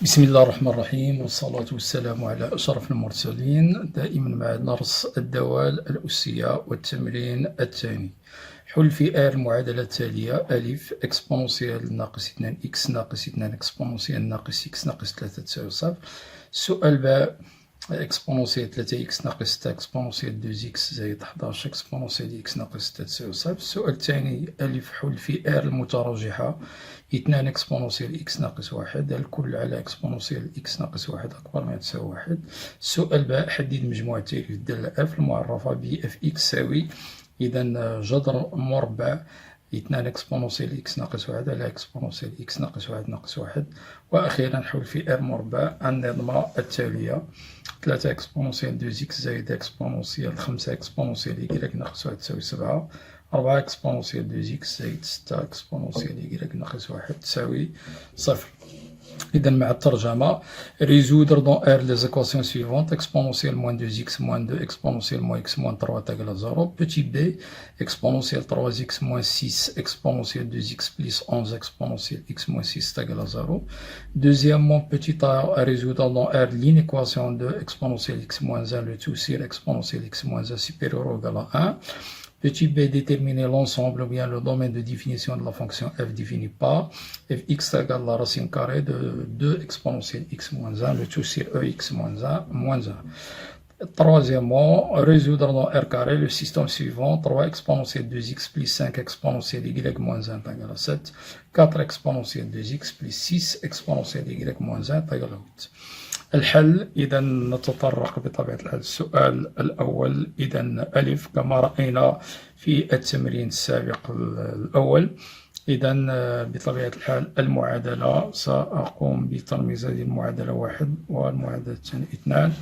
بسم الله الرحمن الرحيم، والصلاة والسلام على أشرف المرسلين. دائما مع درس الدوال الأسية والتمرين الثاني. حل في المعادلة التالية: ألف إكسبونسيال ناقص 2 إكس ناقص 2 إكسبونسيال ناقص إكس ناقص 3 تساوي صفر. السؤال باء: إكسبونسيال 3 إكس ناقص 6 إكسبونسيال 2 إكس زائد 11 إكسبونسيال إكس ناقص 6 تساوي صفر. السؤال الثاني: ألف حل في المتراجحة 2 إكسبونسيال إكس ناقص 1 الكل على إكسبونسيال إكس ناقص 1 أكبر من تساوي 1. السؤال باء: حدد مجموعتي في الدالة إف المعرفة ب إف إكس تساوي. إذا جذر مربع 2 إكسبونسيال إكس ناقص 1 على إكسبونسيال إكس ناقص 1 ناقص 1. وأخيرا حل في مربع النظمة التالية: 3 إكسبونسيال 2 إكس زائد إكسبونسيال 5 إكسبونسيال إكس ناقص 1 تساوي 7. 4 إكسبونسيال 2 إكس زائد 6 إكسبونسيال إكس ناقص 1 تساوي صفر. إذا مع الترجمة: résoudre dans R les équations suivantes: exponentielle moins 2x moins 2 exponentielle moins x moins 3 est égal à 0. Petit b: exponentielle 3x moins 6 exponentielle 2x plus 11 exponentielle x moins 6 est égal à 0. Deuxièmement, petit a à résoudre dans R l'inéquation de exponentielle x moins 1 le tout sur exponentielle x moins 1 supérieur ou égal à 1. Petit b: déterminer l'ensemble ou bien le domaine de définition de la fonction f définie par fx égale la racine carrée de 2 exponentielle x moins 1, le tout sur ex moins 1, moins 1. Troisièmement, résoudre dans R carré le système suivant: 3 exponentielle 2x plus 5 exponentielle y moins 1 est égal à 7, 4 exponentielle 2x plus 6 exponentielle y moins 1 est égal à 8. الحل. إذا نتطرق بطبيعة الحال السؤال الأول. إذا ألف كما رأينا في التمرين السابق الأول. إذا بطبيعة الحال المعادلة سأقوم بترميز هذه المعادلة 1 والمعادلة الثانية 2.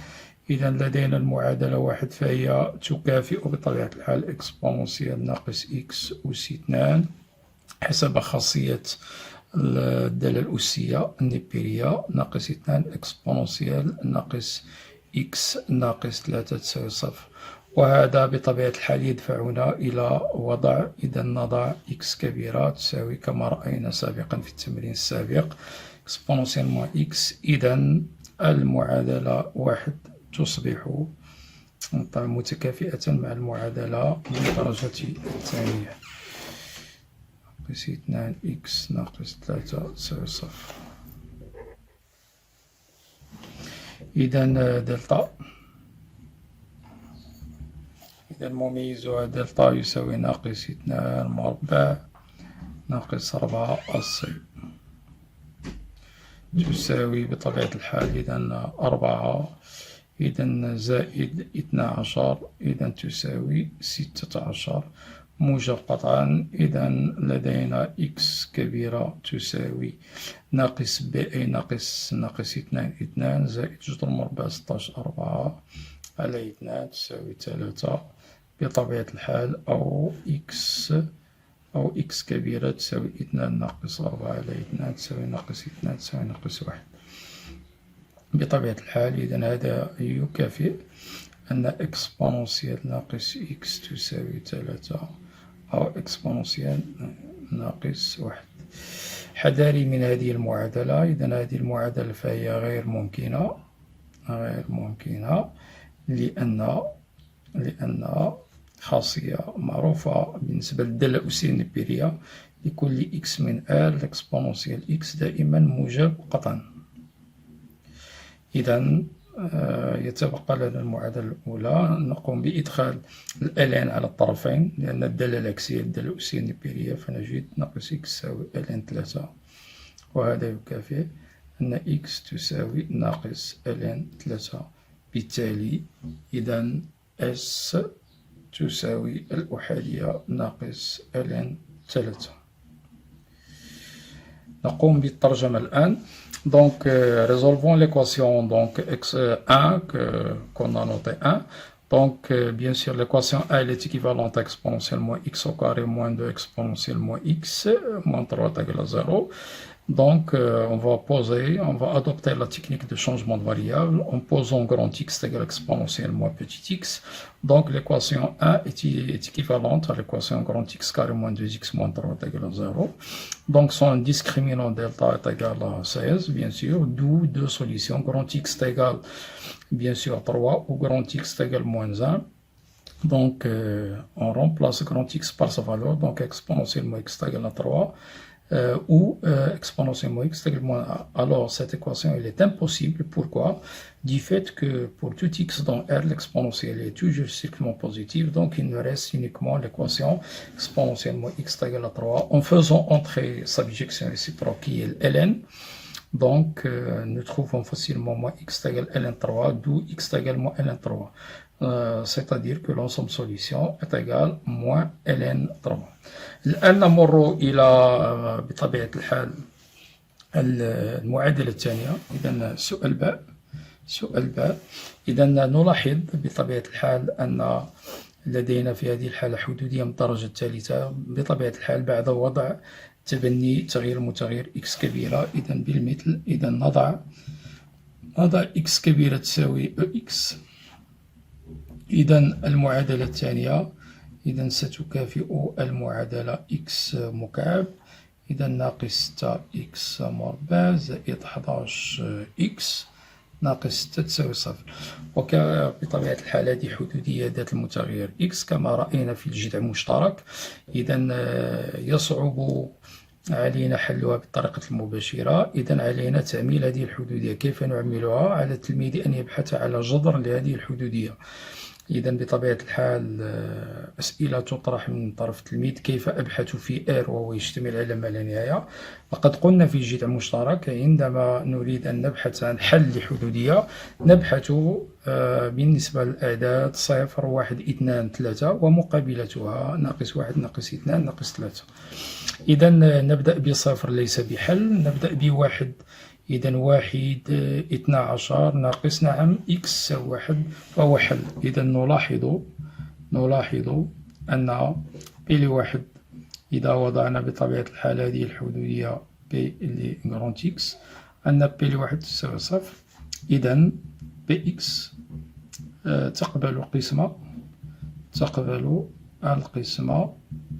إذا لدينا المعادلة 1 فهي تكافئ بطبيعة الحال إكسبونسيال ناقص إكس أس 2 حسب خاصية الدالة الأسية النيبيرية ناقص 2 إكسبونسيال ناقص إكس ناقص 3 تساوي صفر. وهذا بطبيعة الحال يدفعنا إلى وضع، إذا نضع إكس كبيرة تساوي كما رأينا سابقا في التمرين السابق إكسبونسيال موان إكس. إذا المعادلة 1 تصبح متكافئة مع المعادلة بالدرجة الثانية ناقص 2 إكس ناقص 3 تساوي صفر. إذا دلتا، إذا مميزها دلتا يساوي ناقص 2 مربع ناقص 4 أصل تساوي بطبيعة الحال إذا 4 إذا زائد 12 إذا تساوي 16 موجب قطعا. إذا لدينا إكس كبيرة تساوي ناقص ب أي ناقص 2 زائد جذر مربع 16 4 على 2 تساوي 3 بطبيعة الحال، أو إكس كبيرة تساوي 2 ناقص 4 على 2 تساوي ناقص 2 تساوي ناقص 1 بطبيعة الحال. إذا هذا يكافئ أن إكسبونسيال ناقص إكس تساوي 3 أو إكسبونسيال ناقص 1. حذاري من هذه المعادلة. إذا هذه المعادلة فهي غير ممكنة لأن خاصية معروفة بالنسبة للدالة الأسية النيبيرية: لكل إكس من آر الإكسبونسيال إكس دائما موجب قطعا. إذا يتبقى لنا المعادلة الأولى، نقوم بإدخال الألان على الطرفين لأن الدالة العكسية الدالة الأسية النيبيرية، فنجد ناقص إكس تساوي ألان 3، وهذا يكافئ أن إكس تساوي ناقص ألان 3. بالتالي إذا إس تساوي الأحادية ناقص ألان 3. نقوم بالترجمة الآن. Donc, résolvons l'équation donc x1 qu'on a noté 1. Donc, bien sûr, l'équation A elle est équivalente à exponentielle moins x au carré moins 2 exponentielle moins x moins 3 est égal à 0. Donc, on va adopter la technique de changement de variable en posant grand X égale exponentielle moins petit x. Donc, l'équation 1 est équivalente à l'équation grand X carré moins 2x moins 3 est égal à 0. Donc, son discriminant delta est égal à 16, bien sûr, d'où deux solutions. Grand X est égal, bien sûr, 3 ou grand X est égal moins 1. Donc, on remplace grand X par sa valeur, donc exponentielle moins x est égal à 3. Ou exponentielle moins x égale moins 1. Alors, cette équation, elle est impossible. Pourquoi? Du fait que pour tout x dans R, l'exponentielle est toujours strictement positive, donc il nous reste uniquement l'équation exponentielle moins x égale à 3 en faisant entrer sa bijection réciproque qui est ln. Donc, nous trouvons facilement moins x égale ln3, d'où x égale moins ln3. C'est-à-dire que l'ensemble solution est égal moins ln3. الآن نمر إلى بطبيعة الحال المعادلة الثانية. إذا سؤال باء. إذا نلاحظ بطبيعة الحال أن لدينا في هذه الحالة حدودية من الدرجة الثالثة بطبيعة الحال بعد وضع تبني تغيير المتغير x كبيرة. إذا بالمثل إذا نضع x كبيرة تساوي x. إذا المعادلة الثانية إذا ستكافئ المعادلة x مكعب. إذا ناقص 6 x مربع زائد 11 x ناقص 6 تساوي 0. وبطبيعة الحال هذه حدودية ذات المتغير x كما رأينا في الجذع المشترك. إذا يصعب علينا حلها بالطريقة المباشرة. إذا علينا تعميل هذه الحدودية. كيف نعملها؟ على التلميذ أن يبحث على جذر لهذه الحدودية. إذا بطبيعة الحال أسئلة تطرح من طرف التلميذ كيف أبحث في R وهو يشتمل على ما لا نهاية. لقد قلنا في الجذع المشترك عندما نريد أن نبحث عن حل لحدودية نبحث بالنسبة للأعداد 0 1 2 3 ومقابلتها ناقص 1 ناقص 2 ناقص 3. إذا نبدأ بصفر ليس بحل، نبدأ بواحد. إذا 1 12 ناقص نعم x 1 فهو حل. إذا نلاحظ أن P لواحد إذا وضعنا بطبيعة الحال هذه الحدودية P لغرانت x أن P لواحد تساوي 0. إذا Px تقبل القسمة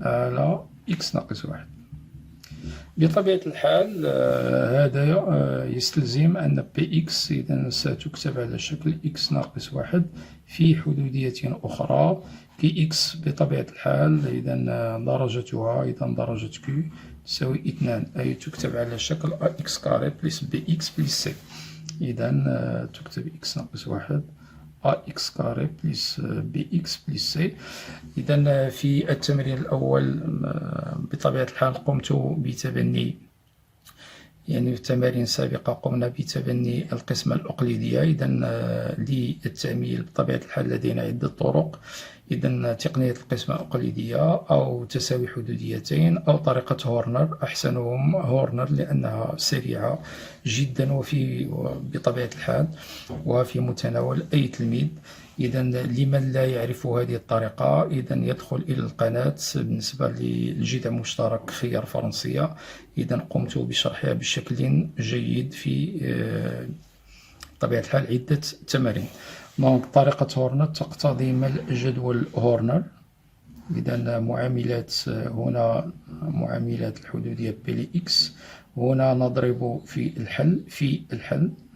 على x ناقص 1. بطبيعة الحال هذا يستلزم أن Px إذا ستكتب على شكل x ناقص 1 في حدودية أخرى. Px بطبيعة الحال إذا درجتها درجة Q تساوي 2 أي تكتب على شكل ax كاري بلس Bx بلس C. إذا تكتب x ناقص 1 ax كاري بلس bx بلس c. إذا في التمرين الأول بطبيعة الحال قمت بتبني في التمارين السابقة قمنا بتبني القسمة الأقليدية. إذا للتعميل بطبيعة الحال لدينا عدة طرق. إذا تقنية القسمة الأقليدية أو تساوي حدوديتين أو طريقة هورنر. أحسنهم هورنر لأنها سريعة جدا بطبيعة الحال وفي متناول أي تلميذ. إذا لمن لا يعرف هذه الطريقة إذا يدخل إلى القناة. بالنسبة للجذع المشترك خيار فرنسية. إذا قمت بشرحها بشكل جيد في بطبيعة الحال عدة تمارين. دونك طريقة هورنر تقتضي ملء جدول هورنر. إذا معاملات هنا معاملات الحدودية P لإكس. هنا نضرب في الحل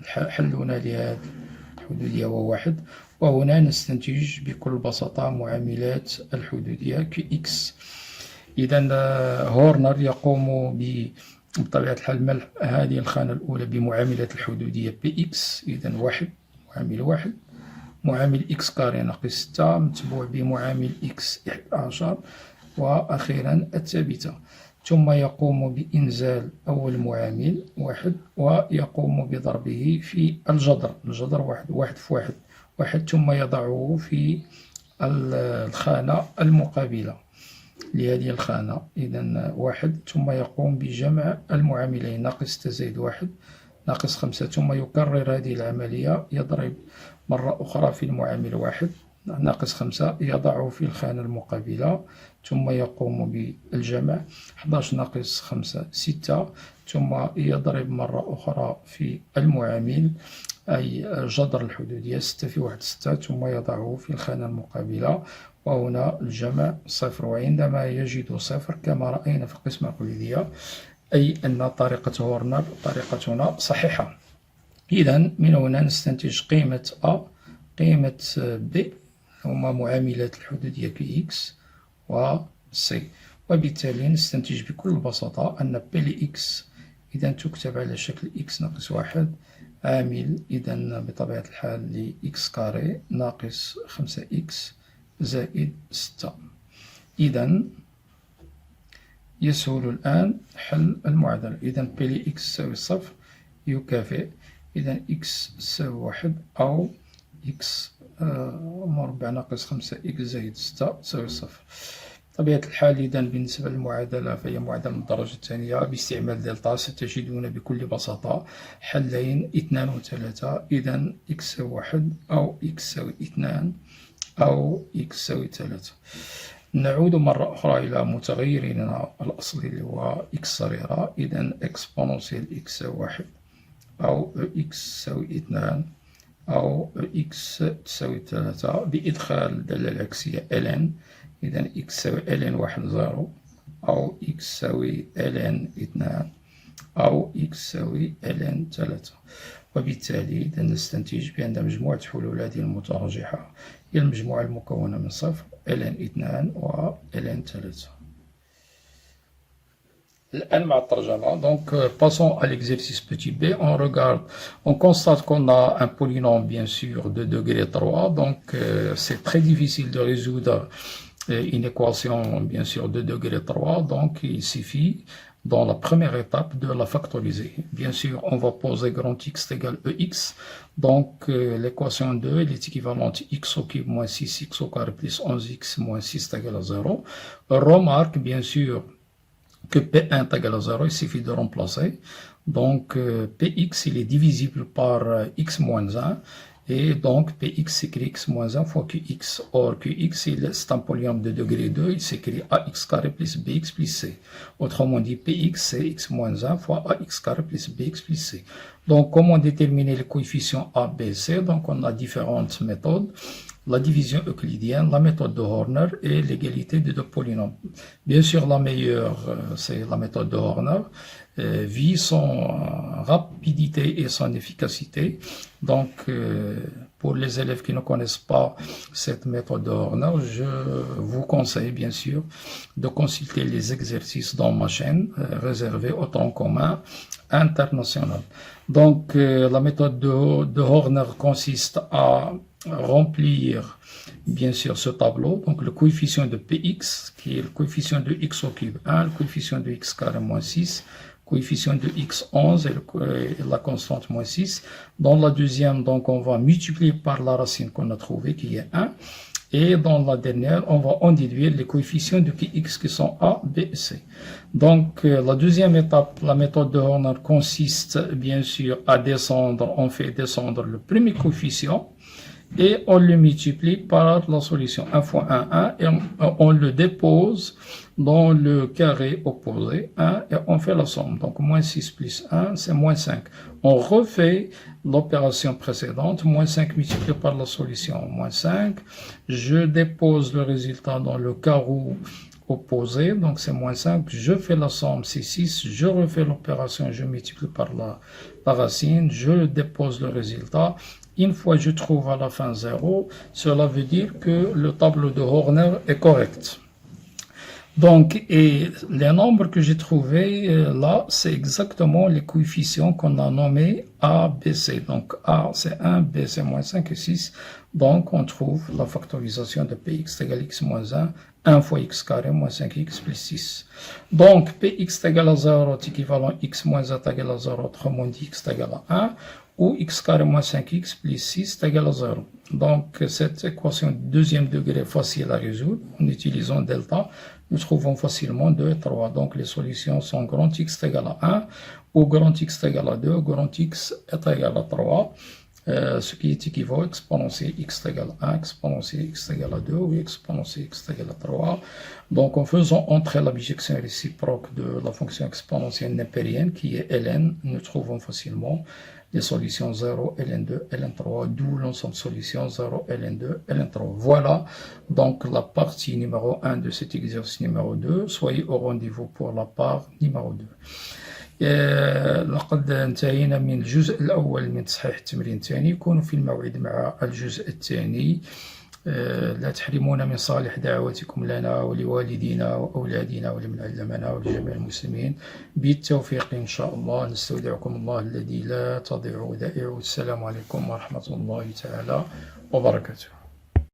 حلنا لهذه الحدودية هو 1. وهنا نستنتج بكل بساطة معاملات الحدودية Qx. إذا هورنر يقوم بطبيعة الحال ملء هذه الخانة الأولى بمعاملة الحدودية Px. إذا 1 معامل 1 معامل x كاري ناقص 6 متبوع بمعامل x 11 وأخيرا الثابتة. ثم يقوم بإنزال أول معامل 1 ويقوم بضربه في الجذر 1 في 1 ثم يضعه في الخانة المقابلة لهذه الخانة. إذا 1 ثم يقوم بجمع المعاملين ناقص 6 زائد 1 ناقص 5 ثم يكرر هذه العملية يضرب مرة أخرى في المعامل 1 ناقص 5 يضعه في الخانة المقابلة ثم يقوم بالجمع. 11 ناقص 5 6 ثم يضرب مرة أخرى في المعامل أي جذر الحدودية 6 في 1 6 ثم يضعه في الخانة المقابلة وهنا الجمع 0 وعندما يجد 0 كما رأينا في القسمة القيودية أي أن طريقة هورنر طريقتنا صحيحة. إذا من هنا نستنتج قيمة A قيمة B هما معاملات الحدودية Px و C وبالتالي نستنتج بكل بساطة أن P لx إذا تكتب على شكل x ناقص 1 عامل إذا بطبيعة الحال ل x كاري ناقص 5x زائد 6. إذا يسهل الآن حل المعادلة. إذا P لx تساوي 0 يكافئ إذا x تساوي 1 أو x مربع ناقص 5x زائد 6 تساوي 0. طبيعة الحال إذا بالنسبة للمعادلة فهي معادلة من الدرجة الثانية باستعمال دلتا ستجدون بكل بساطة حلين 2 و 3 إذا x تساوي 1 أو x تساوي 2 أو x تساوي 3. نعود مرة أخرى إلى متغيرنا الأصلي اللي هو x صغيرة إذا exponential x تساوي 1 أو x تساوي 2 أو x تساوي 3 بإدخال الدالة العكسية ln إذا x تساوي ln 1 0 أو x تساوي ln 2 أو x تساوي ln 3 وبالتالي إذا نستنتج بأن مجموعة حلول هذه المتراجحة هي المجموعة المكونة من 0 ln 2 و ln 3. الآن مع الترجمة. Donc passons à l'exercice petit b. On constate qu'on a un polynôme bien sûr de degré 3. Donc c'est très difficile de résoudre une équation bien sûr de degré 3. Donc il suffit dans la première étape de la factoriser. Bien sûr on va poser grand X égale EX. Donc l'équation 2 elle est équivalente x au cube moins 6x au carré plus 11x moins 6 égale à 0. Remarque bien sûr que P1 est égal à 0, il suffit de remplacer. Donc Px il est divisible par x moins 1 et donc Px s'écrit x moins 1 fois Qx. Or Qx c'est un polynôme de degré 2, il s'écrit ax carré plus bx plus c. Autrement dit Px c'est x moins 1 fois ax carré plus bx plus c. Donc comment déterminer les coefficients a, b, c? Donc on a différentes méthodes. La division euclidienne, la méthode de Horner et l'égalité de deux polynômes. Bien sûr, la meilleure, c'est la méthode de Horner, vu son rapidité et son efficacité. Donc, pour les élèves qui ne connaissent pas cette méthode de Horner, je vous conseille bien sûr de consulter les exercices dans ma chaîne réservée au tronc commun international. Donc, la méthode de Horner consiste à remplir bien sûr ce tableau, donc le coefficient de Px qui est le coefficient de x au cube 1, le coefficient de x carré moins 6, coefficient de x 11 et la constante moins 6. Dans la deuxième, donc on va multiplier par la racine qu'on a trouvée qui est 1 et dans la dernière on va en déduire les coefficients de Qx qui sont a, b et c. Donc la deuxième étape, la méthode de Horner consiste bien sûr à descendre, on fait descendre le premier coefficient et on le multiplie par la solution 1 fois 1, 1 et on le dépose dans le carré opposé 1 et on fait la somme. Donc moins 6 plus 1 c'est moins 5. On refait l'opération précédente, moins 5 multiplié par la solution moins 5. Je dépose le résultat dans le carreau opposé, donc c'est moins 5. Je fais la somme, c'est 6. Je refais l'opération, je multiplie par la racine, je dépose le résultat. Une fois je trouve à la fin 0, cela veut dire que le tableau de Horner est correct. Donc, et les nombres que j'ai trouvés là, c'est exactement les coefficients qu'on a nommés A, B, C. Donc, A c'est 1, B c'est moins 5 et 6. Donc, on trouve la factorisation de Px égale x moins 1, 1 fois x carré moins 5x plus 6. Donc, Px égale à 0 est équivalent x moins 1 égale à 0, autrement dit x égale à 1. Ou x carré moins 5x plus 6 est égal à 0. Donc, cette équation de deuxième degré est facile à résoudre. En utilisant delta, nous trouvons facilement 2 et 3. Donc, les solutions sont grand x est égal à 1 ou grand x est égal à 2, grand x est égal à 3. ce qui est équivalent, exponentielle x égale 1, exponentielle x égale 2, ou exponentielle x égale 3. Donc, en faisant entrer la bijection réciproque de la fonction exponentielle népérienne, qui est ln, nous trouvons facilement les solutions 0, ln2, ln3, d'où l'ensemble solution 0, ln2, ln3. Voilà donc la partie numéro 1 de cet exercice numéro 2. Soyez au rendez-vous pour la part numéro 2. لقد انتهينا من الجزء الأول من تصحيح التمرين الثاني. كونوا في الموعد مع الجزء الثاني. لا تحرمونا من صالح دعواتكم لنا ولوالدينا وأولادنا ولمن علمنا ولجميع المسلمين بالتوفيق إن شاء الله. نستودعكم الله الذي لا تضيع ودائعه. السلام عليكم ورحمة الله تعالى وبركاته.